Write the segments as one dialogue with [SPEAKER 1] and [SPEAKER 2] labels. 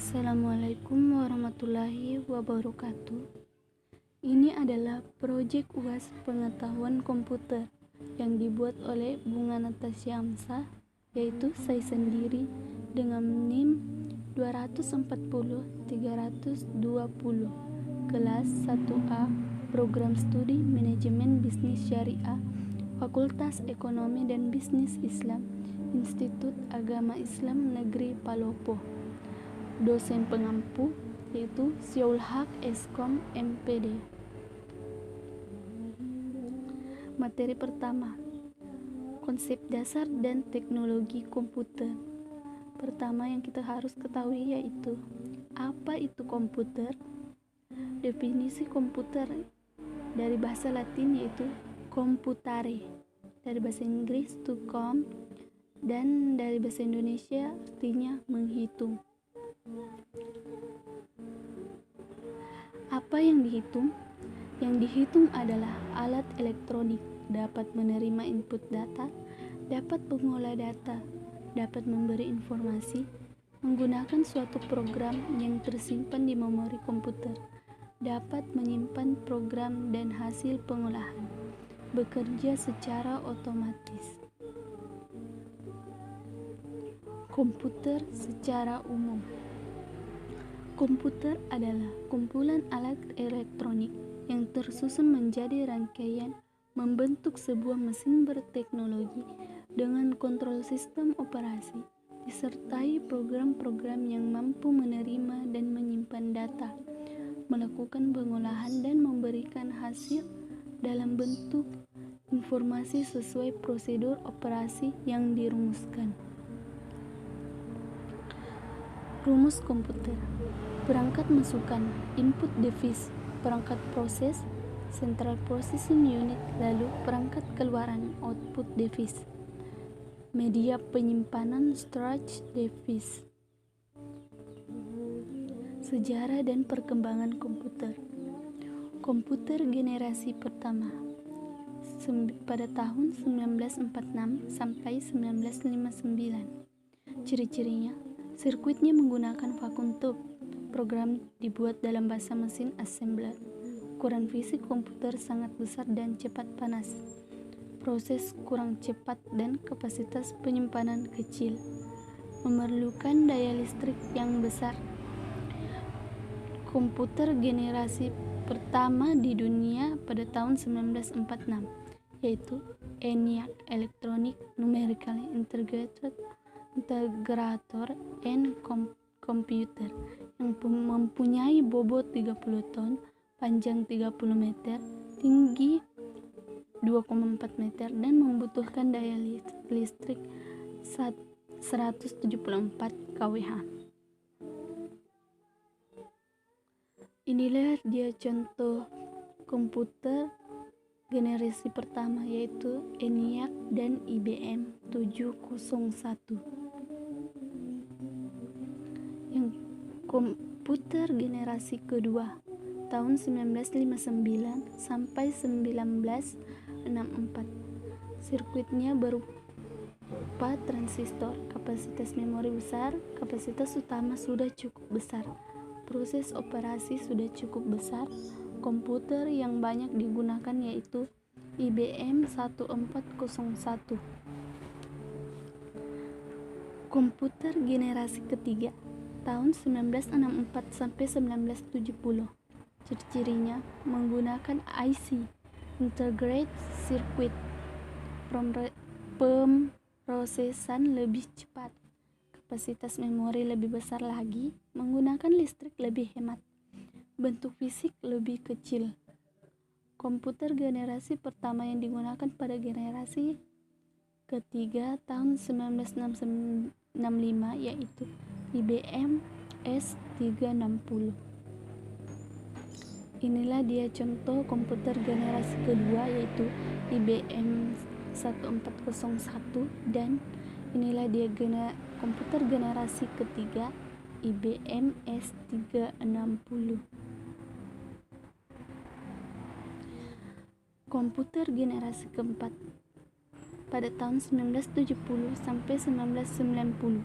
[SPEAKER 1] Assalamualaikum warahmatullahi wabarakatuh. Ini adalah proyek UAS pengetahuan komputer yang dibuat oleh Bunga Natasha Amsa, yaitu saya sendiri dengan NIM 240-320, kelas 1A, Program Studi Manajemen Bisnis Syariah, Fakultas Ekonomi dan Bisnis Islam, Institut Agama Islam Negeri Palopo. Dosen pengampu yaitu Syaikhul Haq Eskom MPD. Materi pertama, konsep dasar dan teknologi komputer. Pertama yang kita harus ketahui yaitu apa itu komputer. Definisi komputer dari bahasa Latin yaitu computare, dari bahasa Inggris to com, dan dari bahasa Indonesia artinya menghitung. Apa yang dihitung? Yang dihitung adalah alat elektronik, dapat menerima input data, dapat mengolah data, dapat memberi informasi, menggunakan suatu program yang tersimpan di memori komputer, dapat menyimpan program dan hasil pengolahan, bekerja secara otomatis. Komputer secara umum. Komputer adalah kumpulan alat elektronik yang tersusun menjadi rangkaian membentuk sebuah mesin berteknologi dengan kontrol sistem operasi, disertai program-program yang mampu menerima dan menyimpan data, melakukan pengolahan dan memberikan hasil dalam bentuk informasi sesuai prosedur operasi yang dirumuskan. Rumus komputer. Perangkat masukan, input device, perangkat proses, central processing unit, lalu perangkat keluaran, output device. Media penyimpanan, storage device. Sejarah dan perkembangan komputer. Komputer generasi pertama pada tahun 1946 sampai 1959. Ciri-cirinya, sirkuitnya menggunakan vacuum tube. Program dibuat dalam bahasa mesin assembler. Ukuran fisik komputer sangat besar dan cepat panas. Proses kurang cepat dan kapasitas penyimpanan kecil. Memerlukan daya listrik yang besar. Komputer generasi pertama di dunia pada tahun 1946, yaitu ENIAC, Electronic Numerical Integrator and Computer, yang mempunyai bobot 30 ton, panjang 30 meter, tinggi 2,4 meter, dan membutuhkan daya listrik 174 kWh. Inilah dia contoh komputer generasi pertama, yaitu ENIAC dan IBM 701. Yang komputer generasi kedua tahun 1959 sampai 1964. Sirkuitnya berupa transistor, kapasitas memori besar, kapasitas utama sudah cukup besar, proses operasi sudah cukup besar. Komputer yang banyak digunakan yaitu IBM 1401. Komputer generasi ketiga tahun 1964 sampai 1970. Ciri-cirinya menggunakan IC, Integrated Circuit, pemrosesan lebih cepat, kapasitas memori lebih besar lagi, menggunakan listrik lebih hemat, bentuk fisik lebih kecil. Komputer generasi pertama yang digunakan pada generasi ketiga tahun 1965 yaitu IBM S360. Inilah dia contoh komputer generasi kedua yaitu IBM 1401, dan inilah dia komputer generasi ketiga IBM S360. Komputer generasi keempat pada tahun 1970 sampai 1990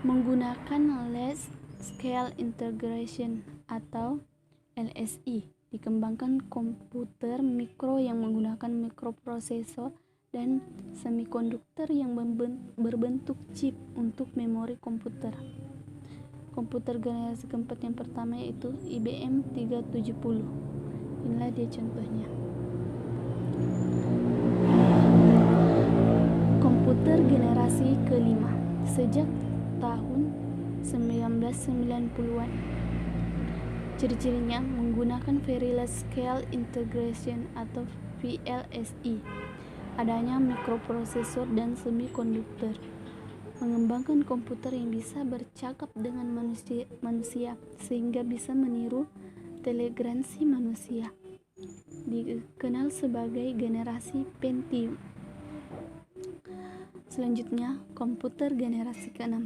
[SPEAKER 1] menggunakan les Scale Integration atau LSI. Dikembangkan komputer mikro yang menggunakan mikroprosesor dan semikonduktor yang berbentuk chip untuk memori komputer. Komputer generasi keempat yang pertama yaitu IBM 370. Inilah dia contohnya. Komputer generasi kelima sejak tahun 1990-an. Ciri-cirinya menggunakan Very Large Scale Integration atau VLSI, adanya mikroprosesor dan semikonduktor, mengembangkan komputer yang bisa bercakap dengan manusia sehingga bisa meniru telegrasi manusia, dikenal sebagai generasi Pentium. Selanjutnya, komputer generasi ke-6.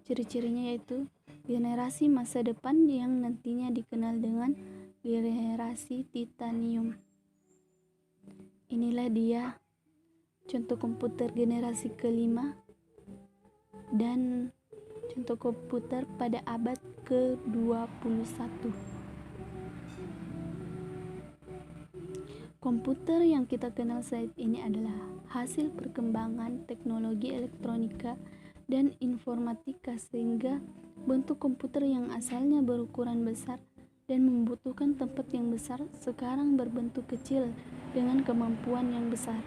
[SPEAKER 1] Ciri-cirinya yaitu generasi masa depan yang nantinya dikenal dengan generasi titanium. Inilah dia contoh komputer generasi kelima dan contoh komputer pada abad ke-21. Komputer yang kita kenal saat ini adalah hasil perkembangan teknologi elektronika dan informatika sehingga bentuk komputer yang asalnya berukuran besar dan membutuhkan tempat yang besar sekarang berbentuk kecil dengan kemampuan yang besar.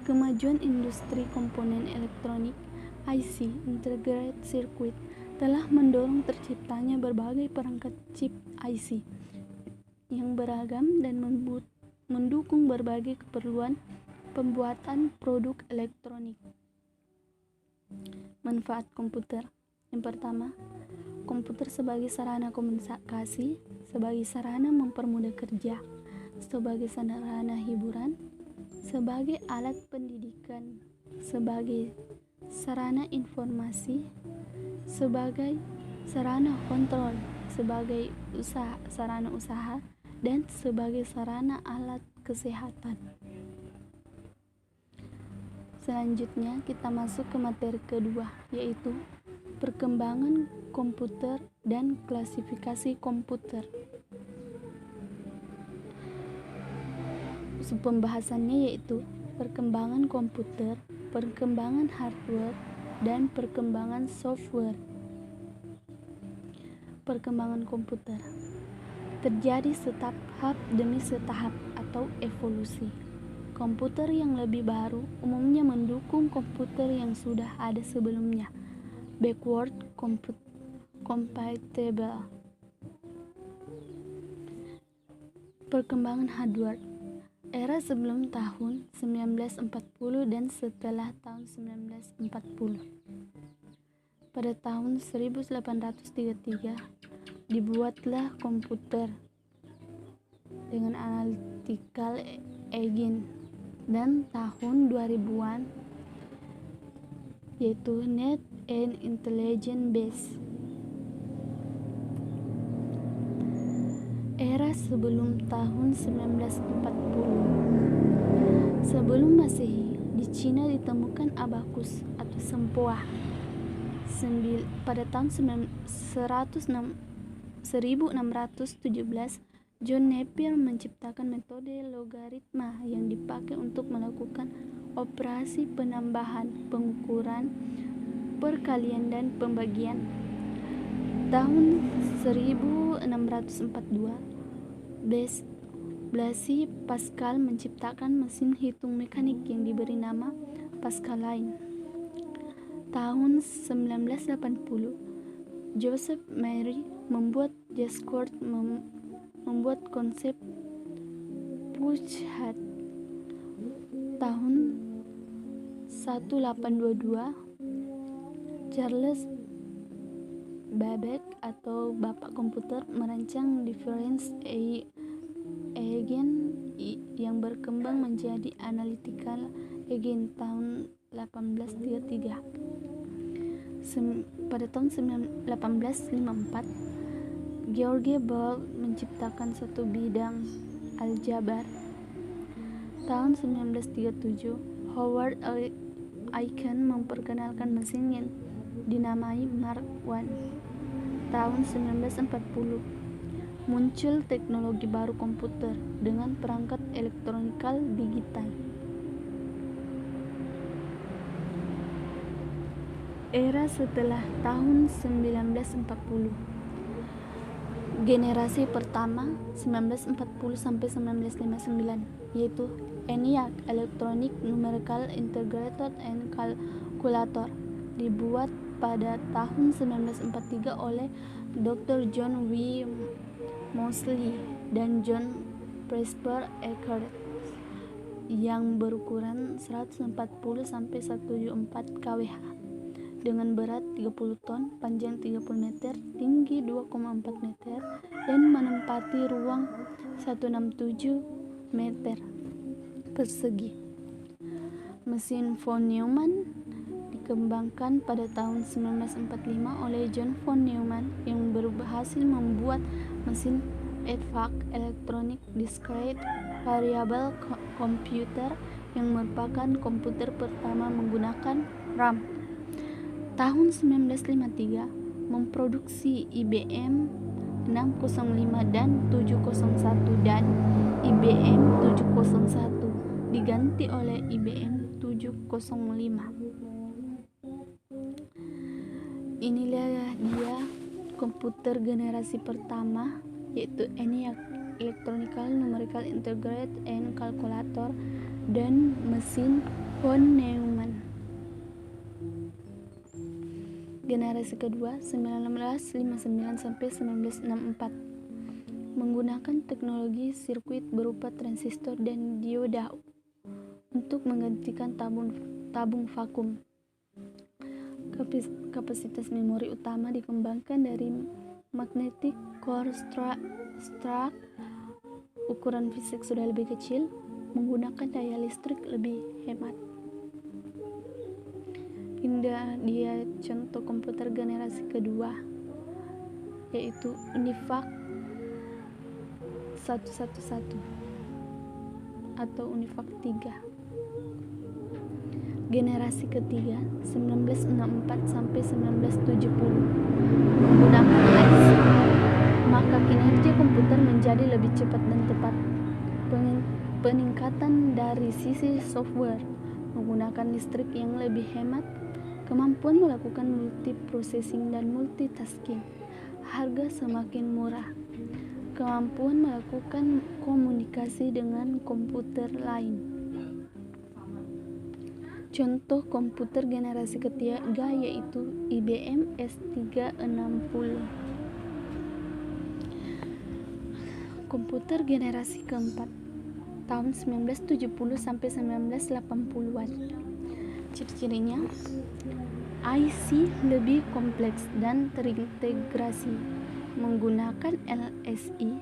[SPEAKER 1] Kemajuan industri komponen elektronik IC (Integrated Circuit) telah mendorong terciptanya berbagai perangkat chip IC yang beragam dan mendukung berbagai keperluan pembuatan produk elektronik. Manfaat komputer. Yang pertama, komputer sebagai sarana komunikasi, sebagai sarana mempermudah kerja, sebagai sarana hiburan, sebagai alat pendidikan, sebagai sarana informasi, sebagai sarana kontrol, sebagai sarana usaha, dan sebagai sarana alat kesehatan. Selanjutnya kita masuk ke materi kedua, yaitu perkembangan komputer dan klasifikasi komputer. Pembahasannya yaitu perkembangan komputer, perkembangan hardware, dan perkembangan software. Perkembangan komputer terjadi setahap demi setahap atau evolusi. Komputer yang lebih baru umumnya mendukung komputer yang sudah ada sebelumnya, backward compatible. Perkembangan hardware. Era sebelum tahun 1940 dan setelah tahun 1940. Pada tahun 1833 dibuatlah komputer dengan analytical engine, dan tahun 2000-an yaitu Net and Intelligent Base. Era sebelum tahun 1940. Sebelum Masehi, di Cina ditemukan abakus atau sempoa. Pada tahun 1617, John Napier menciptakan metode logaritma yang dipakai untuk melakukan operasi penambahan, pengukuran, perkalian, dan pembagian. Tahun 1642, Blaise Pascal menciptakan mesin hitung mekanik yang diberi nama Pascaline. Tahun 1980, Joseph Marie membuat J-Squared membuat konsep Push-Hat. Tahun 1822, Charles Babbage atau Bapak Komputer merancang difference engine yang berkembang menjadi analytical engine tahun 1833. Pada tahun 1854, George Boole menciptakan satu bidang aljabar. Tahun 1937, Howard Aiken memperkenalkan mesin yang dinamai Mark I. Tahun 1940 muncul teknologi baru komputer dengan perangkat elektronikal digital. Era setelah tahun 1940. Generasi pertama 1940 sampai 1959 yaitu ENIAC Electronic Numerical Integrated and Calculator, dibuat pada tahun 1943 oleh Dr. John W. Moseley dan John Presper Eckert yang berukuran 140 sampai 174 kWh dengan berat 30 ton, panjang 30 meter, tinggi 2,4 meter dan menempati ruang 167 meter persegi. Mesin von Neumann dikembangkan pada tahun 1945 oleh John von Neumann yang berhasil membuat mesin EDVAC Electronic Discrete Variable Computer yang merupakan komputer pertama menggunakan RAM. Tahun 1953 memproduksi IBM 605 dan 701 dan IBM 701 diganti oleh IBM 705. Inilah dia komputer generasi pertama, yaitu ENIAC Electronical Numerical Integrated and Calculator dan mesin von Neumann. Generasi kedua 1959 sampai 1964 menggunakan teknologi sirkuit berupa transistor dan dioda untuk menggantikan tabung vakum. Kapasitas memori utama dikembangkan dari magnetic core struct, ukuran fisik sudah lebih kecil, menggunakan daya listrik lebih hemat. Dia contoh komputer generasi kedua, yaitu UNIVAC 111 atau UNIVAC 3. Generasi ketiga 1964 sampai 1970 menggunakan IC, maka kinerja komputer menjadi lebih cepat dan tepat. Peningkatan dari sisi software menggunakan listrik yang lebih hemat, kemampuan melakukan multiprocessing dan multitasking, harga semakin murah, kemampuan melakukan komunikasi dengan komputer lain. Contoh komputer generasi ketiga yaitu IBM S360. Komputer generasi keempat tahun 1970 sampai 1980-an. Ciri-cirinya IC lebih kompleks dan terintegrasi, menggunakan LSI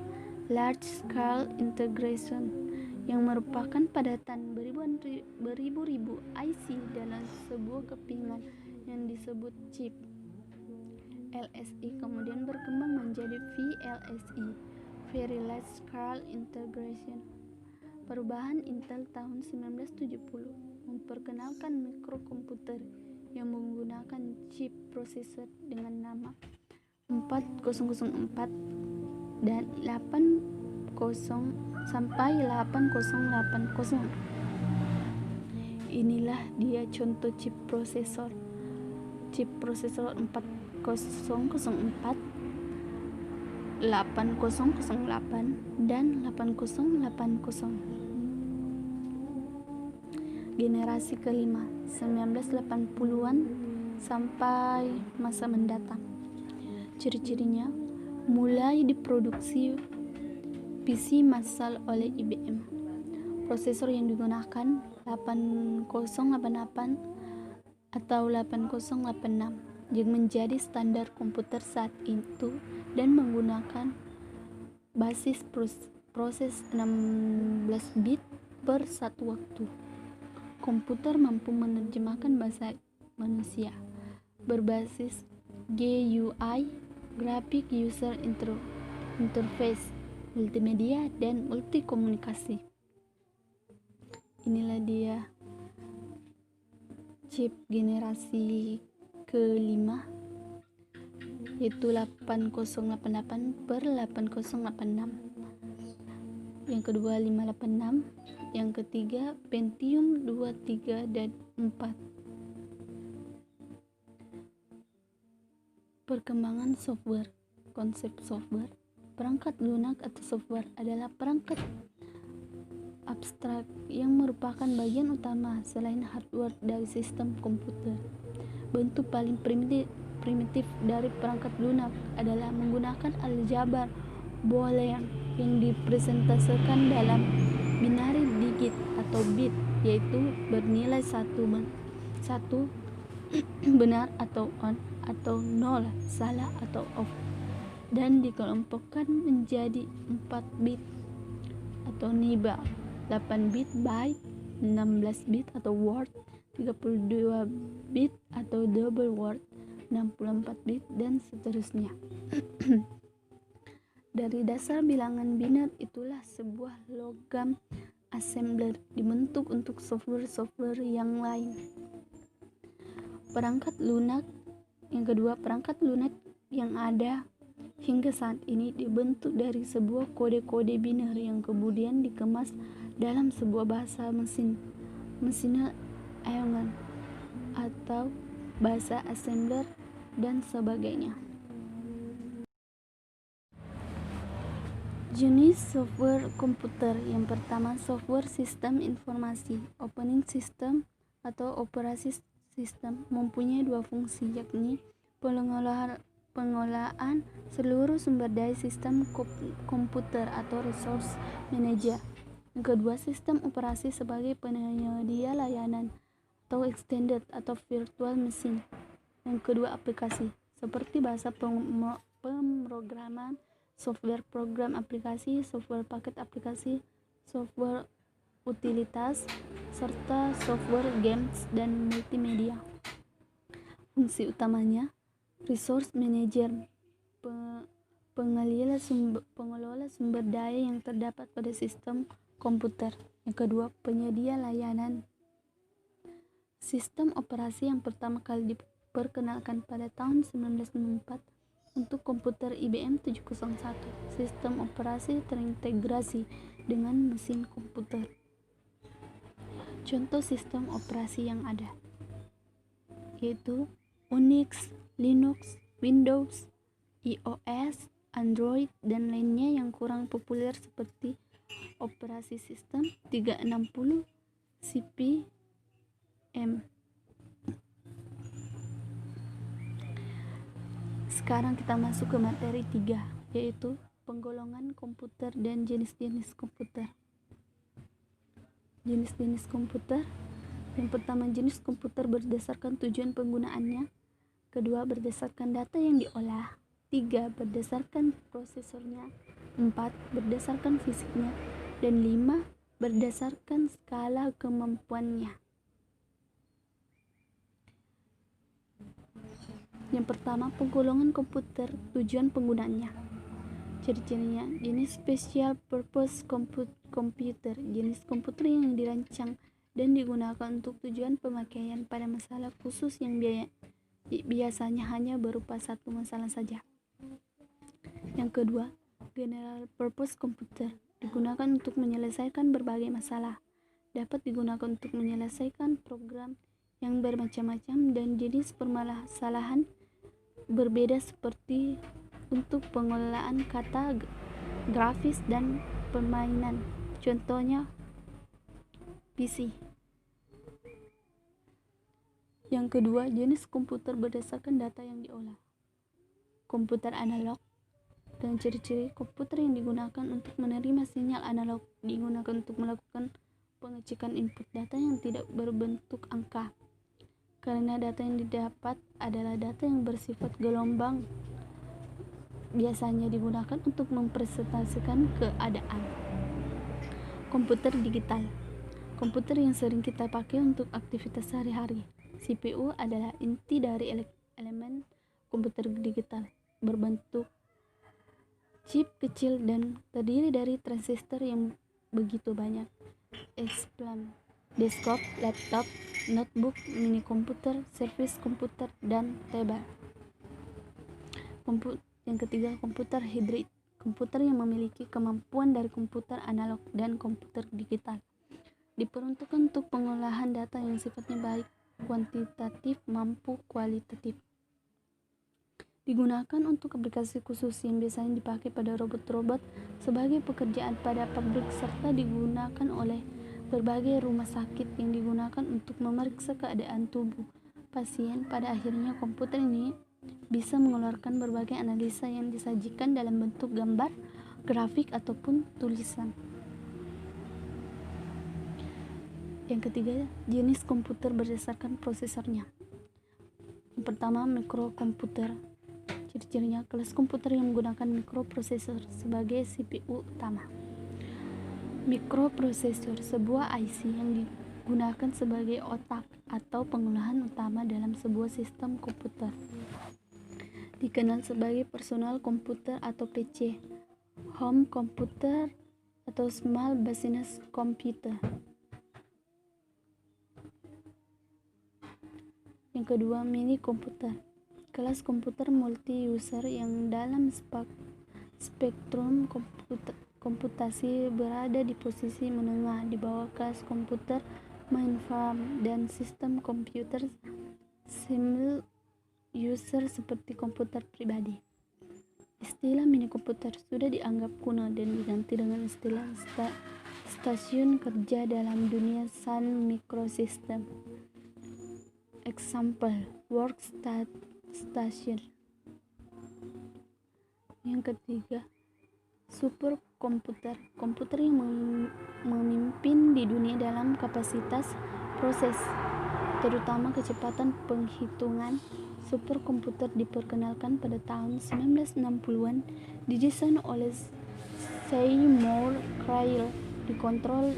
[SPEAKER 1] Large Scale Integration yang merupakan padatan beribu-ribu IC dalam sebuah kepingan yang disebut chip. LSI kemudian berkembang menjadi VLSI, Very Large Scale Integration. Perubahan Intel tahun 1970 memperkenalkan mikrokomputer yang menggunakan chip prosesor dengan nama 4004 dan 80 sampai 8080. Inilah dia contoh chip prosesor. Chip prosesor 4004, 8008 dan 8080. Generasi kelima 1980-an sampai masa mendatang. Ciri-cirinya mulai diproduksi PC massal oleh IBM. Prosesor yang digunakan 8088 atau 8086 yang menjadi standar komputer saat itu dan menggunakan basis proses 16 bit per satu waktu. Komputer mampu menerjemahkan bahasa manusia berbasis GUI, Graphic User Interface, multimedia dan multikomunikasi. Inilah dia chip generasi ke-5 yaitu 8088/8086. Yang kedua 586, yang ketiga Pentium 2, 3, dan 4. Perkembangan software. Konsep software. Perangkat lunak atau software adalah perangkat abstrak yang merupakan bagian utama selain hardware dari sistem komputer. Bentuk paling primitif dari perangkat lunak adalah menggunakan aljabar Boolean yang dipresentasikan dalam binary digit atau bit, yaitu bernilai satu benar atau on atau 0 salah atau off, dan dikelompokkan menjadi 4 bit atau nibble, 8 bit byte, 16 bit atau word, 32 bit atau double word, 64 bit, dan seterusnya. Dari dasar bilangan biner itulah sebuah logam assembler dibentuk untuk software-software yang lain. Perangkat lunak. Yang kedua, perangkat lunak yang ada hingga saat ini dibentuk dari sebuah kode-kode biner yang kemudian dikemas dalam sebuah bahasa mesin Eugen atau bahasa assembler dan sebagainya. Jenis software komputer. Yang pertama, software sistem informasi. Operating system atau operasi sistem mempunyai dua fungsi, yakni pengolahan seluruh sumber daya sistem komputer atau resource manager. Yang kedua, sistem operasi sebagai penyedia layanan atau extended atau virtual machine. Yang kedua, aplikasi seperti bahasa pemrograman, software program aplikasi, software paket aplikasi, software utilitas, serta software games dan multimedia. Fungsi utamanya resource manager, pengelola sumber daya yang terdapat pada sistem komputer. Yang kedua, penyedia layanan. Sistem operasi yang pertama kali diperkenalkan pada tahun 1994 untuk komputer IBM 701. Sistem operasi terintegrasi dengan mesin komputer. Contoh sistem operasi yang ada yaitu Unix, Linux, Windows, iOS, Android, dan lainnya yang kurang populer seperti operasi sistem 360, CP/M. Sekarang kita masuk ke materi 3, yaitu penggolongan komputer dan jenis-jenis komputer. Jenis-jenis komputer. Yang pertama, jenis komputer berdasarkan tujuan penggunaannya. Kedua, berdasarkan data yang diolah. 3, berdasarkan prosesornya. 4, berdasarkan fisiknya. Dan 5, berdasarkan skala kemampuannya. Yang pertama, penggolongan komputer, tujuan penggunaannya. Ciri-cirinya: jenis special purpose computer, jenis komputer yang dirancang dan digunakan untuk tujuan pemakaian pada masalah khusus yang biasanya hanya berupa satu masalah saja. Yang kedua, general purpose computer, digunakan untuk menyelesaikan berbagai masalah, dapat digunakan untuk menyelesaikan program yang bermacam-macam dan jenis permasalahan berbeda seperti untuk pengelolaan kata, grafis, dan permainan. Contohnya PC. Yang kedua, jenis komputer berdasarkan data yang diolah. Komputer analog. Dan ciri-ciri komputer yang digunakan untuk menerima sinyal analog, digunakan untuk melakukan pengecekan input data yang tidak berbentuk angka, karena data yang didapat adalah data yang bersifat gelombang. Biasanya digunakan untuk mempresentasikan keadaan. Komputer digital. Komputer yang sering kita pakai untuk aktivitas sehari-hari. CPU adalah inti dari elemen komputer digital, berbentuk chip kecil dan terdiri dari transistor yang begitu banyak. Explain. Desktop, laptop, notebook, mini komputer, servis komputer, dan tablet. Yang ketiga, komputer hybrid, komputer yang memiliki kemampuan dari komputer analog dan komputer digital. Diperuntukkan untuk pengolahan data yang sifatnya baik kuantitatif maupun kualitatif. Digunakan untuk aplikasi khusus yang biasanya dipakai pada robot-robot sebagai pekerjaan pada pabrik serta digunakan oleh berbagai rumah sakit yang digunakan untuk memeriksa keadaan tubuh pasien. Pada akhirnya komputer ini bisa mengeluarkan berbagai analisa yang disajikan dalam bentuk gambar, grafik, ataupun tulisan. Yang ketiga, jenis komputer berdasarkan prosesornya. Yang pertama, mikrokomputer. Ciri-cirinya, kelas komputer yang menggunakan mikroprosesor sebagai CPU utama. Mikroprosesor, sebuah IC yang digunakan sebagai otak atau pengolahan utama dalam sebuah sistem komputer. Dikenal sebagai personal komputer atau PC, home computer atau small business computer. Yang kedua, mini komputer. Kelas komputer multi-user yang dalam spektrum komputasi berada di posisi menengah di bawah kelas komputer mainframe dan sistem komputer single user seperti komputer pribadi. Istilah mini komputer sudah dianggap kuno dan diganti dengan istilah stasiun kerja dalam dunia Sun Microsystem. Example, workstation. Yang ketiga, superkomputer, komputer yang memimpin di dunia dalam kapasitas proses, terutama kecepatan penghitungan. Superkomputer diperkenalkan pada tahun 1960-an, didesain oleh Seymour Cray, dikontrol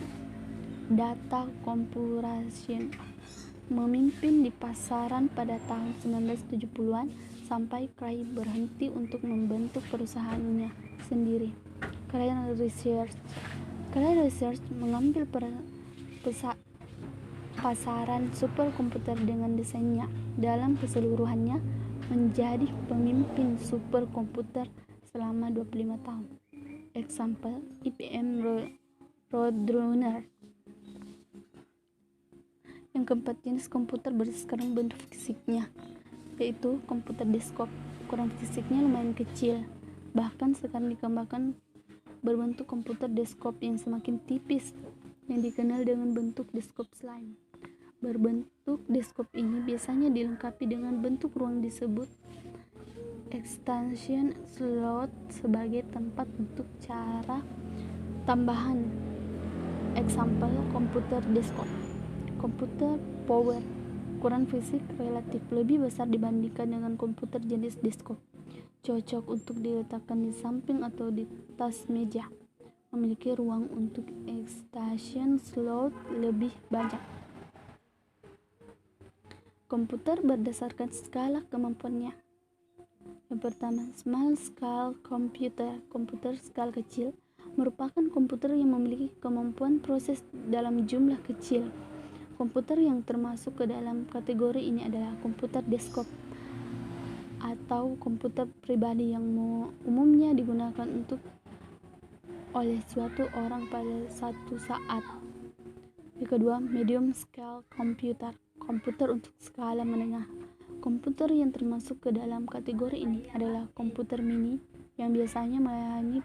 [SPEAKER 1] data computation, memimpin di pasaran pada tahun 1970-an sampai Cray berhenti untuk membentuk perusahaannya sendiri. Cray Research mengambil pasaran superkomputer dengan desainnya dalam keseluruhannya menjadi pemimpin superkomputer selama 25 tahun. Example, IBM Roadrunner. Yang keempat, jenis komputer berdasarkan bentuk fisiknya, yaitu komputer desktop. Ukuran fisiknya lumayan kecil, bahkan sekarang dikembangkan berbentuk komputer desktop yang semakin tipis yang dikenal dengan bentuk desktop slim. Berbentuk desktop ini biasanya dilengkapi dengan bentuk ruang disebut extension slot sebagai tempat untuk cara tambahan. Example, komputer desktop. Komputer power, ukuran fisik relatif lebih besar dibandingkan dengan komputer jenis desktop. Cocok untuk diletakkan di samping atau di tas meja. Memiliki ruang untuk extension slot lebih banyak. Komputer berdasarkan skala kemampuannya. Yang pertama, small scale computer. Komputer skala kecil merupakan komputer yang memiliki kemampuan proses dalam jumlah kecil. Komputer yang termasuk ke dalam kategori ini adalah komputer desktop atau komputer pribadi yang umumnya digunakan oleh suatu orang pada satu saat. Yang kedua, medium scale computer, komputer untuk skala menengah. Komputer yang termasuk ke dalam kategori ini adalah komputer mini yang biasanya melayani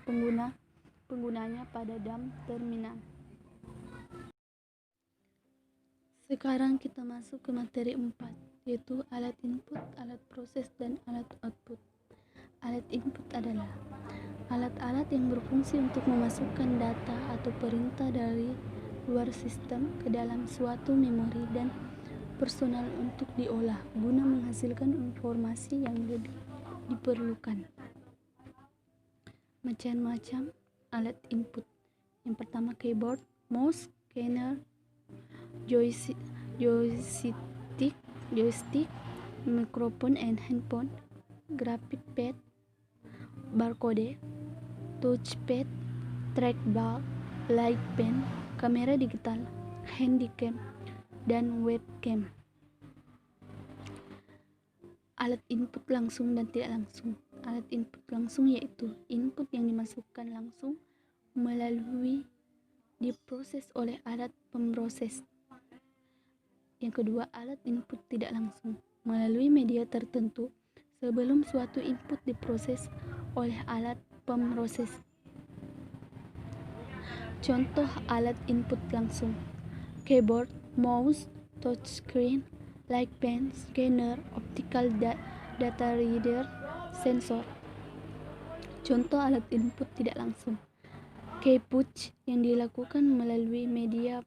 [SPEAKER 1] penggunanya pada DOM terminal. Sekarang kita masuk ke materi 4, yaitu alat input, alat proses, dan alat output. Alat input adalah alat-alat yang berfungsi untuk memasukkan data atau perintah dari luar sistem ke dalam suatu memori dan personal untuk diolah guna menghasilkan informasi yang lebih diperlukan. Macam-macam alat input. Yang pertama, keyboard, mouse, scanner, joystick, microphone and handphone, graphic pad, barcode, touchpad, trackball, light pen, kamera digital, handycam, dan webcam. Alat input langsung dan tidak langsung. Alat input langsung yaitu input yang dimasukkan langsung melalui diproses oleh alat pemroses. Yang kedua, alat input tidak langsung melalui media tertentu sebelum suatu input diproses oleh alat pemroses. Contoh alat input langsung: keyboard, mouse, touchscreen, light pen, scanner, optical data reader, sensor. Contoh alat input tidak langsung: key punch yang dilakukan melalui media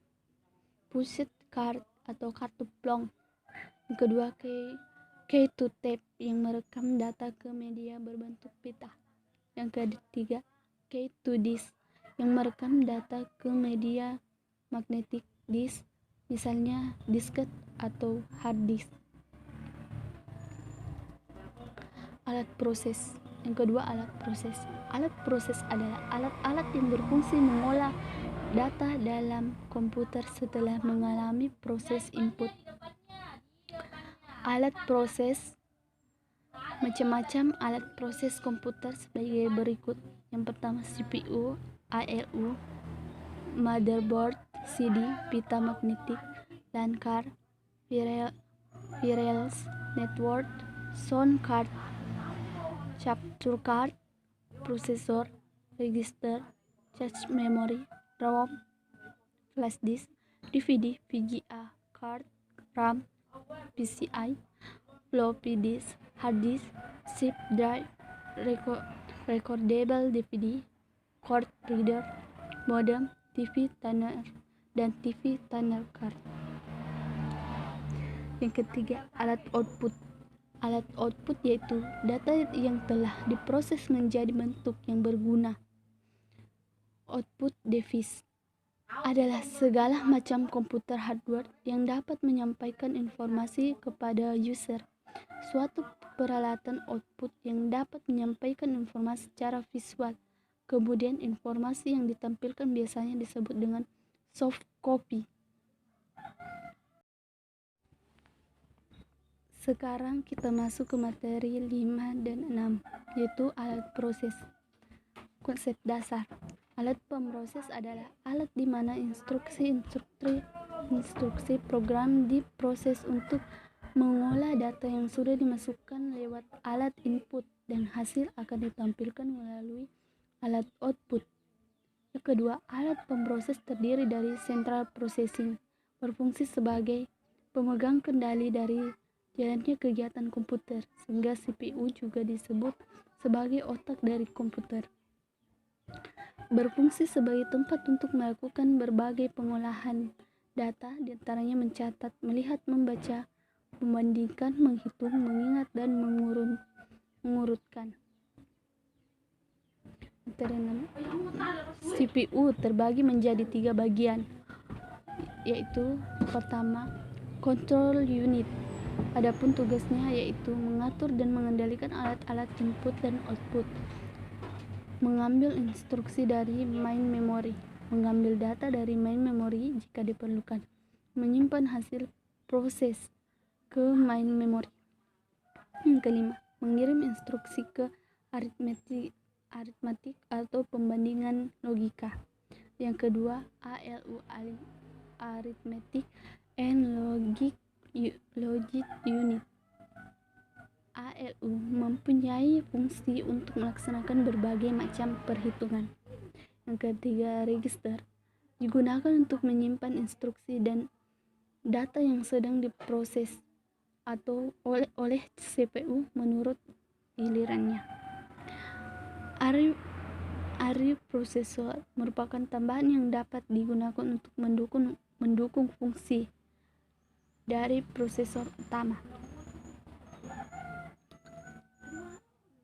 [SPEAKER 1] pushed card atau kartu plong. Yang kedua, key to tape yang merekam data ke media berbentuk pita. Yang ketiga, key to disk yang merekam data ke media magnetic disk, misalnya disket atau hard disk. Alat proses. Yang kedua, alat proses. Alat proses adalah alat-alat yang berfungsi mengolah data dalam komputer setelah mengalami proses input. Alat proses macam-macam. Alat proses komputer sebagai berikut. Yang pertama, CPU, ALU, motherboard, CD, pita magnetik, LAN card, wireless network, sound card, capture card, prosesor, register, cache memory, ROM, flash disk, DVD, VGA card, RAM, PCI, floppy disk, hard disk, zip drive, recordable DVD, card reader, modem, TV tuner, dan TV tuner card. Yang ketiga, alat output. Alat output yaitu data yang telah diproses menjadi bentuk yang berguna. Output device adalah segala macam komputer hardware yang dapat menyampaikan informasi kepada user. Suatu peralatan output yang dapat menyampaikan informasi secara visual. Kemudian informasi yang ditampilkan biasanya disebut dengan soft copy. Sekarang kita masuk ke materi 5 dan 6, yaitu alat proses. Konsep dasar. Alat pemroses adalah alat di mana instruksi program diproses untuk mengolah data yang sudah dimasukkan lewat alat input dan hasil akan ditampilkan melalui alat output. Yang kedua, alat pemroses terdiri dari central processing, berfungsi sebagai pemegang kendali dari jalannya kegiatan komputer, sehingga CPU juga disebut sebagai otak dari komputer. Berfungsi sebagai tempat untuk melakukan berbagai pengolahan data, diantaranya mencatat, melihat, membaca, membandingkan, menghitung, mengingat, dan mengurutkan. CPU terbagi menjadi 3 bagian, yaitu pertama, control unit. Adapun tugasnya yaitu mengatur dan mengendalikan alat-alat input dan output, mengambil instruksi dari main memory, mengambil data dari main memory jika diperlukan, menyimpan hasil proses ke main memory. Yang kelima, mengirim instruksi ke aritmatik atau pembandingan logika. Yang kedua, ALU, arithmetic and logic unit. ALU mempunyai fungsi untuk melaksanakan berbagai macam perhitungan. Yang ketiga, register digunakan untuk menyimpan instruksi dan data yang sedang diproses atau oleh CPU menurut gilirannya. Array processor merupakan tambahan yang dapat digunakan untuk mendukung fungsi dari prosesor utama.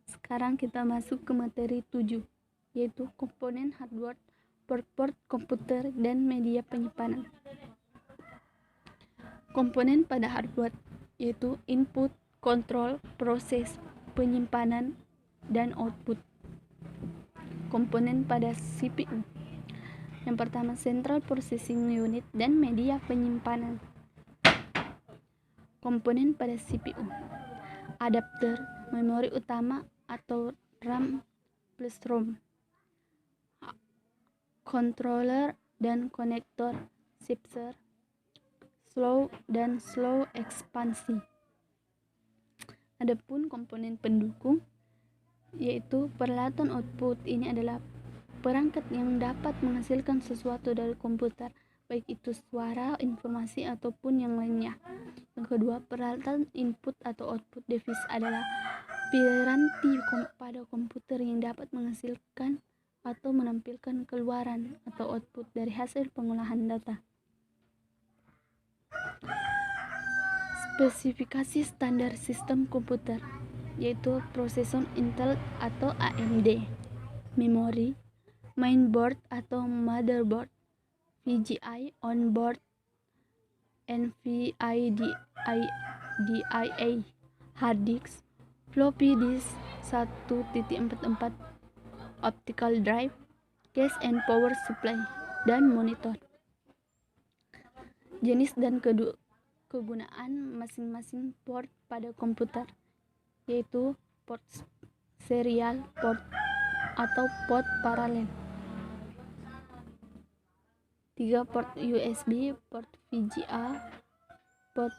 [SPEAKER 1] Sekarang kita masuk ke materi 7, yaitu komponen hardware, port komputer, dan media penyimpanan. Komponen pada hardware yaitu input, kontrol, proses, penyimpanan, dan output. Komponen pada CPU. Yang pertama, Central Processing Unit dan media penyimpanan. Komponen pada CPU: adapter, memori utama atau RAM plus ROM, controller dan konektor, shifter, slow dan slow ekspansi. Adapun komponen pendukung, yaitu peralatan output. Ini adalah perangkat yang dapat menghasilkan sesuatu dari komputer, baik itu suara, informasi, ataupun yang lainnya. Yang kedua, peralatan input atau output device adalah piranti pada komputer yang dapat menghasilkan atau menampilkan keluaran atau output dari hasil pengolahan data. Spesifikasi standar sistem komputer, yaitu prosesor Intel atau AMD, memori, mainboard atau motherboard, VGA onboard, NVIDIA, hard disk, floppy disk 1.44, optical drive, cache and power supply, dan monitor. Jenis dan kegunaan masing-masing port pada komputer, yaitu port serial, port atau port paralel. 3. Port USB, port VGA, port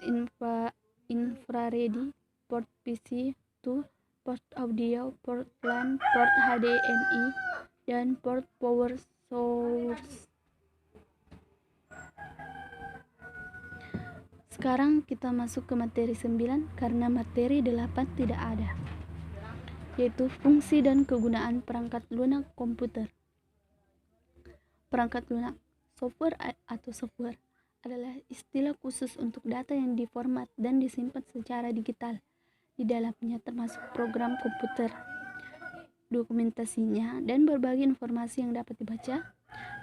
[SPEAKER 1] infrared, port PC, 2. Port audio, port LAN, port HDMI, dan port power source. Sekarang kita masuk ke materi 9 karena materi 8 tidak ada, yaitu fungsi dan kegunaan perangkat lunak komputer. Perangkat lunak software adalah istilah khusus untuk data yang diformat dan disimpan secara digital di dalamnya, termasuk program komputer, dokumentasinya, dan berbagai informasi yang dapat dibaca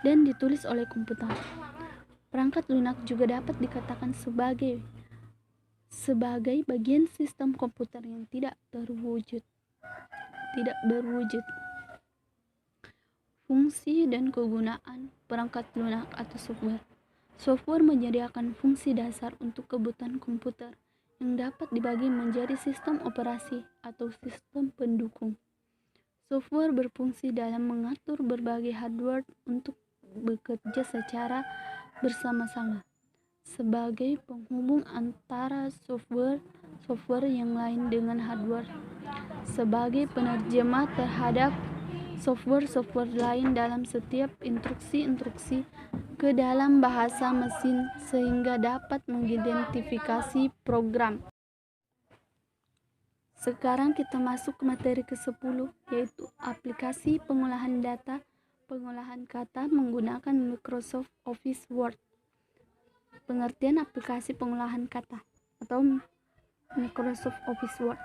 [SPEAKER 1] dan ditulis oleh komputer. Perangkat lunak juga dapat dikatakan sebagai bagian sistem komputer yang tidak berwujud. Fungsi dan kegunaan perangkat lunak atau software. Software menyediakan fungsi dasar untuk kebutuhan komputer yang dapat dibagi menjadi sistem operasi atau sistem pendukung. Software berfungsi dalam mengatur berbagai hardware untuk bekerja secara bersama-sama sebagai penghubung antara software yang lain dengan hardware, sebagai penerjemah terhadap software lain dalam setiap instruksi ke dalam bahasa mesin sehingga dapat mengidentifikasi program. Sekarang kita masuk ke materi ke-10, yaitu aplikasi pengolahan data, pengolahan kata menggunakan Microsoft Office Word. Pengertian aplikasi pengolahan kata atau Microsoft Office Word.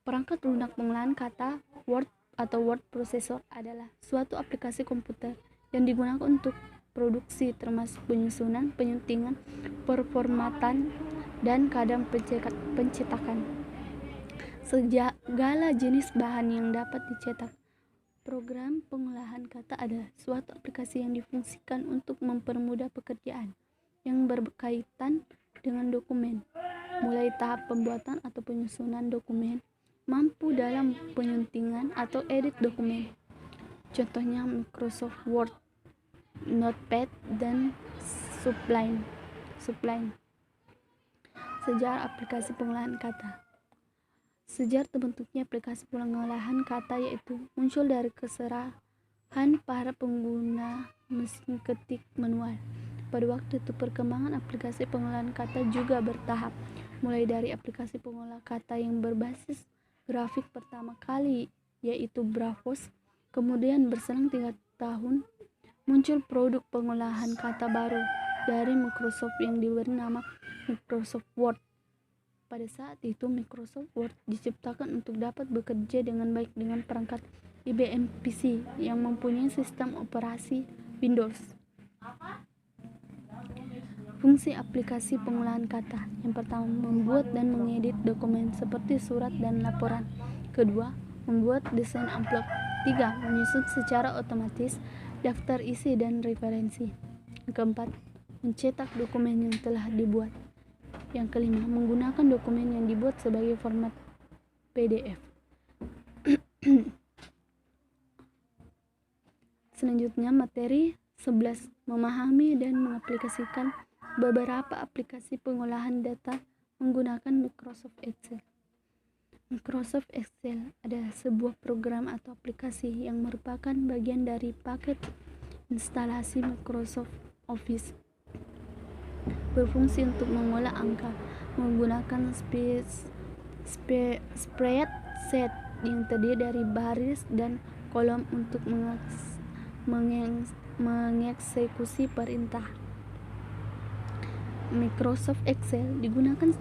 [SPEAKER 1] Perangkat lunak pengolahan kata Word atau word processor adalah suatu aplikasi komputer yang digunakan untuk produksi, termasuk penyusunan, penyuntingan, performatan, dan kadang pencetakan segala jenis bahan yang dapat dicetak. Program pengolahan kata adalah suatu aplikasi yang difungsikan untuk mempermudah pekerjaan yang berkaitan dengan dokumen, mulai tahap pembuatan atau penyusunan dokumen, mampu dalam penyuntingan atau edit dokumen. Contohnya Microsoft Word, Notepad, dan Sublime. Sejarah aplikasi pengolahan kata. Sejarah terbentuknya aplikasi pengolahan kata yaitu muncul dari keserahan para pengguna mesin ketik manual. Pada waktu itu perkembangan aplikasi pengolahan kata juga bertahap, mulai dari aplikasi pengolah kata yang berbasis grafik pertama kali yaitu Bravos. Kemudian berselang 3 tahun muncul produk pengolahan kata baru dari Microsoft yang diberi nama Microsoft Word. Pada saat itu Microsoft Word diciptakan untuk dapat bekerja dengan baik dengan perangkat IBM PC yang mempunyai sistem operasi Windows. Fungsi aplikasi pengolahan kata. Yang pertama, membuat dan mengedit dokumen seperti surat dan laporan. Kedua, membuat desain amplop. 3. Menyusun secara otomatis daftar isi dan referensi. Keempat, mencetak dokumen yang telah dibuat. Yang kelima, menggunakan dokumen yang dibuat sebagai format PDF. Selanjutnya, materi 11, memahami dan mengaplikasikan beberapa aplikasi pengolahan data menggunakan Microsoft Excel. Microsoft Excel adalah sebuah program atau aplikasi yang merupakan bagian dari paket instalasi Microsoft Office. Berfungsi untuk mengolah angka menggunakan spreadsheet yang terdiri dari baris dan kolom untuk mengeksekusi perintah. Microsoft Excel digunakan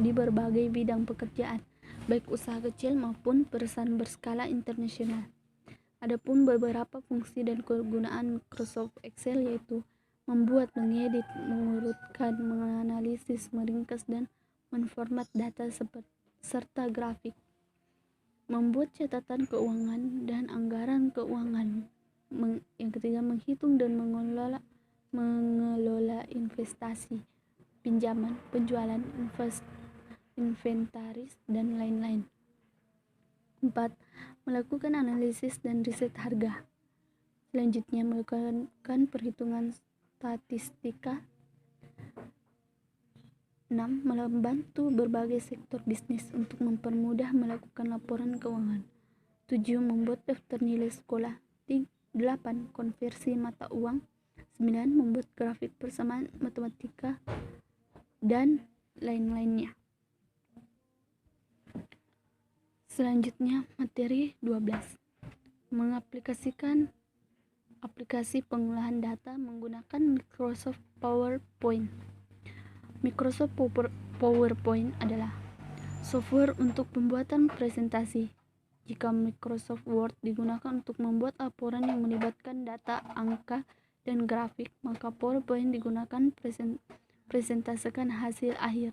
[SPEAKER 1] di berbagai bidang pekerjaan, baik usaha kecil maupun perusahaan berskala internasional. Adapun beberapa fungsi dan kegunaan Microsoft Excel yaitu membuat, mengedit, mengurutkan, menganalisis, meringkas, dan menformat data serta grafik. Membuat catatan keuangan dan anggaran keuangan. Yang ketiga, menghitung dan mengelola investasi, pinjaman, penjualan, inventaris, dan lain-lain. 4. Melakukan analisis dan riset harga. Selanjutnya, melakukan perhitungan statistika. 6. Membantu berbagai sektor bisnis untuk mempermudah melakukan laporan keuangan. 7. Membuat daftar nilai sekolah. 8. Konversi mata uang. 9. Membuat grafik persamaan matematika dan lain-lainnya. Selanjutnya, materi 12. Mengaplikasikan aplikasi pengolahan data menggunakan Microsoft PowerPoint. Microsoft PowerPoint adalah software untuk pembuatan presentasi. Jika Microsoft Word digunakan untuk membuat laporan yang melibatkan data, angka, dan grafik, maka PowerPoint digunakan presentasikan hasil akhir.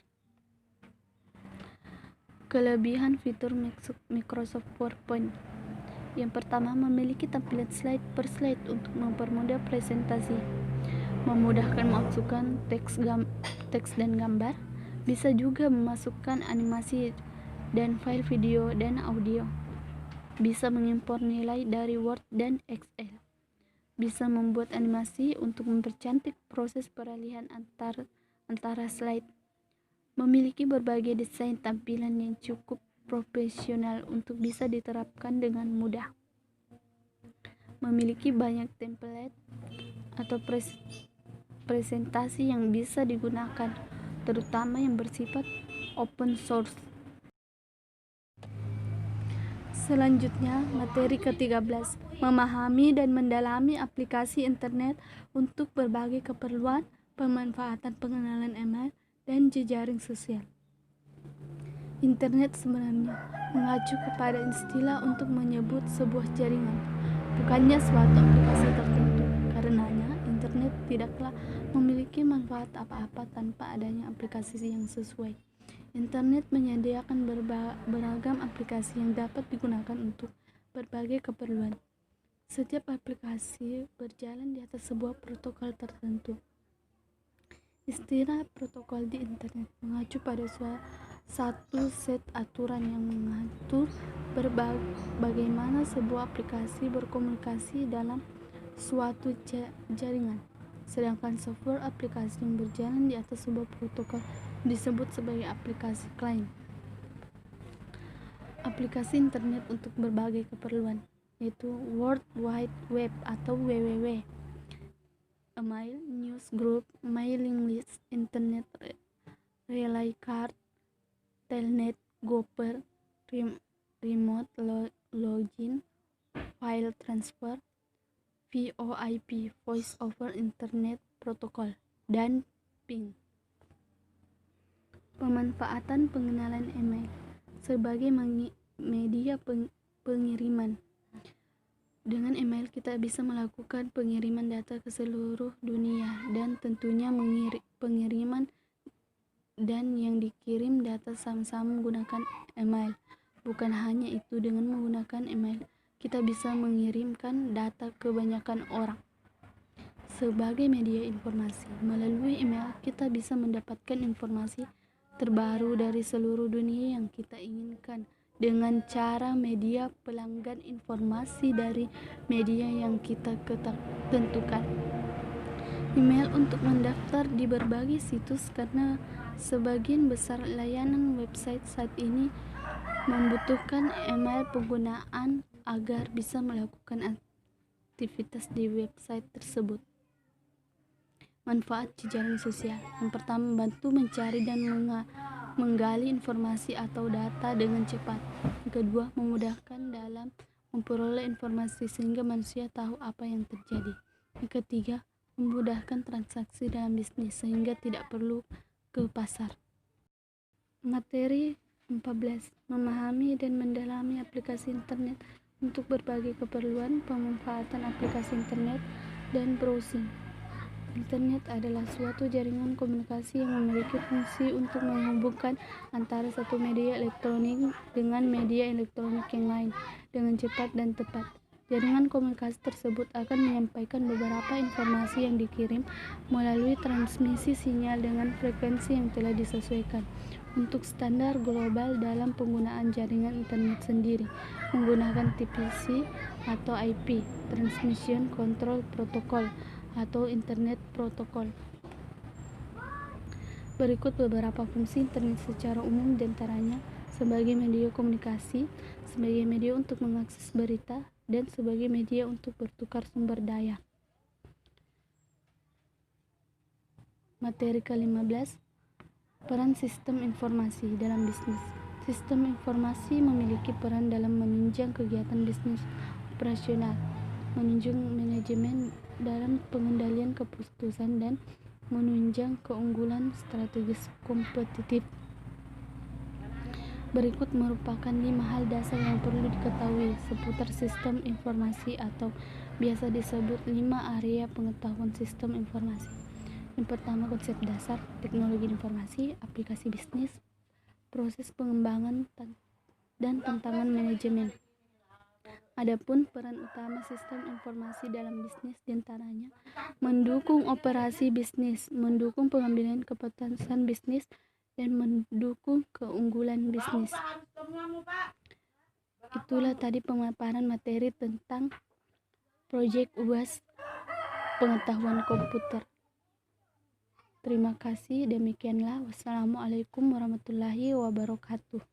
[SPEAKER 1] Kelebihan fitur Microsoft PowerPoint. Yang pertama, memiliki tampilan slide per slide untuk mempermudah presentasi. Memudahkan memasukkan teks dan gambar. Bisa juga memasukkan animasi dan file video dan audio. Bisa mengimpor nilai dari Word dan Excel. Bisa membuat animasi untuk mempercantik proses peralihan antara slide. Memiliki berbagai desain tampilan yang cukup profesional untuk bisa diterapkan dengan mudah. Memiliki banyak template atau presentasi yang bisa digunakan, terutama yang bersifat open source. Selanjutnya, materi ke-13, memahami dan mendalami aplikasi internet untuk berbagai keperluan, pemanfaatan pengenalan email, dan jejaring sosial. Internet sebenarnya mengacu kepada istilah untuk menyebut sebuah jaringan, bukannya suatu aplikasi tertentu. Karenanya, internet tidaklah memiliki manfaat apa-apa tanpa adanya aplikasi yang sesuai. Internet menyediakan beragam aplikasi yang dapat digunakan untuk berbagai keperluan. Setiap aplikasi berjalan di atas sebuah protokol tertentu. Istilah protokol di internet mengacu pada satu set aturan yang mengatur bagaimana sebuah aplikasi berkomunikasi dalam suatu jaringan. Sedangkan software aplikasi yang berjalan di atas sebuah protokol disebut sebagai aplikasi klien. Aplikasi internet untuk berbagai keperluan, yaitu World Wide Web atau WWW, email, newsgroup, mailing list, internet relay card, telnet, gopher, remote login, file transfer, VoIP, voice over internet protocol, dan ping. Pemanfaatan pengenalan email sebagai media pengiriman. Dengan email kita bisa melakukan pengiriman data ke seluruh dunia dan tentunya pengiriman dan yang dikirim data sama-sama menggunakan email. Bukan hanya itu, dengan menggunakan email kita bisa mengirimkan data ke banyakan orang. Sebagai media informasi, melalui email kita bisa mendapatkan informasi terbaru dari seluruh dunia yang kita inginkan dengan cara media pelanggan informasi dari media yang kita tentukan. Email untuk mendaftar di berbagai situs karena sebagian besar layanan website saat ini membutuhkan email penggunaan agar bisa melakukan aktivitas di website tersebut. Manfaat jejaring sosial. Yang pertama, membantu mencari dan menggali informasi atau data dengan cepat. Yang kedua, memudahkan dalam memperoleh informasi sehingga manusia tahu apa yang terjadi. Yang ketiga, memudahkan transaksi dalam bisnis sehingga tidak perlu ke pasar. Materi 14. Memahami dan mendalami aplikasi internet untuk berbagai keperluan, pemanfaatan aplikasi internet, dan browsing. Internet adalah suatu jaringan komunikasi yang memiliki fungsi untuk menghubungkan antara satu media elektronik dengan media elektronik yang lain dengan cepat dan tepat. Jaringan komunikasi tersebut akan menyampaikan beberapa informasi yang dikirim melalui transmisi sinyal dengan frekuensi yang telah disesuaikan. Untuk standar global dalam penggunaan jaringan internet sendiri menggunakan TCP atau IP, Transmission Control Protocol atau Internet Protocol. Berikut beberapa fungsi internet secara umum, diantaranya sebagai media komunikasi, sebagai media untuk mengakses berita, dan sebagai media untuk bertukar sumber daya. Materi ke-15. Peran sistem informasi dalam bisnis. Sistem informasi memiliki peran dalam menunjang kegiatan bisnis operasional, menunjang manajemen dalam pengendalian keputusan, dan menunjang keunggulan strategis kompetitif. Berikut merupakan 5 hal dasar yang perlu diketahui seputar sistem informasi atau biasa disebut 5 area pengetahuan sistem informasi. Yang pertama, konsep dasar, teknologi informasi, aplikasi bisnis, proses pengembangan, dan tantangan manajemen. Adapun peran utama sistem informasi dalam bisnis diantaranya mendukung operasi bisnis, mendukung pengambilan keputusan bisnis, dan mendukung keunggulan bisnis. Itulah tadi pemaparan materi tentang proyek UAS pengetahuan komputer. Terima kasih, demikianlah. Wassalamualaikum warahmatullahi wabarakatuh.